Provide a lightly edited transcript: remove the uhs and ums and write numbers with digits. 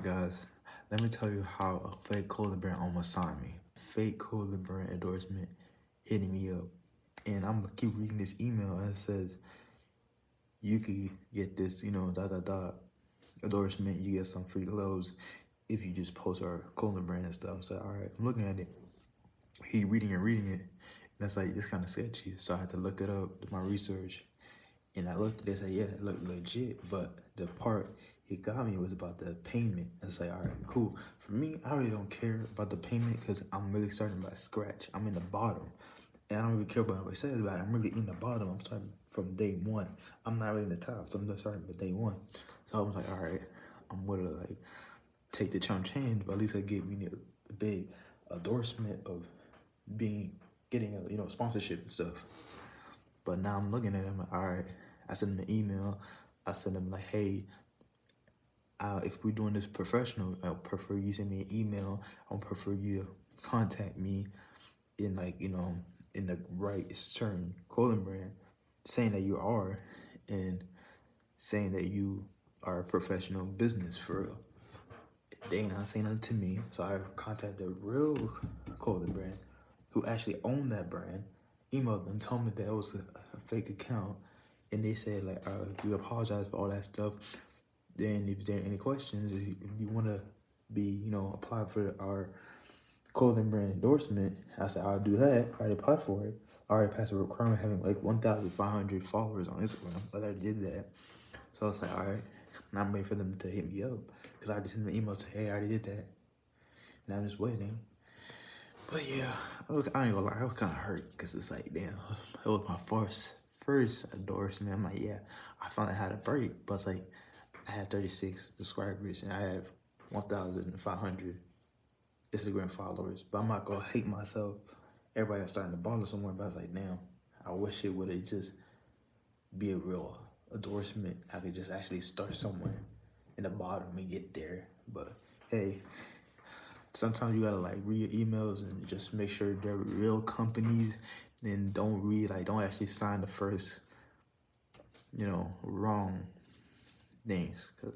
Guys, let me tell you how a fake clothing brand almost signed me. Fake clothing brand endorsement hitting me up. And I'm gonna keep reading this email and it says, you could get this, endorsement, you get some free clothes if you just post our clothing brand and stuff. So, all right, I'm looking at it. He reading it. And that's like, this kind of sketchy. So I had to look it up, do my research. And I looked at it and said, yeah, it looked legit. But the part it got me was about the payment. It's like, all right, cool. For me, I really don't care about the payment because I'm really starting by scratch. I'm in the bottom. And I don't really care about what it says about it. I'm really in the bottom. I'm starting from day one. I'm not really in the top, so I'm just starting from day one. So I was like, all right, I'm gonna like take the chump change, but at least I get me a big endorsement of getting a sponsorship and stuff. But now I'm looking at it, I'm like, all right. I send them an email. I send them like, hey, if we're doing this professional, I prefer you send me an email. I would prefer you to contact me in in the right certain clothing brand, saying that you are and saying that you are a professional business for real. They ain't not saying nothing to me, so I contacted a real clothing brand who actually owned that brand, emailed them, told me that it was a fake account, and they said like, we apologize for all that stuff. Then if there are any questions, if you want to be, apply for our clothing brand endorsement, I said, I'll do that. I already applied for it. I already passed the requirement having like 1,500 followers on Instagram. I already did that. So I was like, all right. And I'm waiting for them to hit me up because I already sent them an email to say, hey, I already did that. Now I'm just waiting. But yeah, I ain't gonna lie, I was kind of hurt because it's like, damn, it was my first endorsement. I'm like, yeah, I finally had a break, but it's like, I had 36 subscribers and I have 1,500 Instagram followers, but I'm not gonna hate myself. Everybody's starting to bother somewhere, but I was like, damn, I wish it would have just be a real endorsement. I could just actually start somewhere in the bottom and get there. But hey, sometimes you gotta like read your emails and just make sure they're real companies. Then don't actually sign the first, wrong things. 'Cause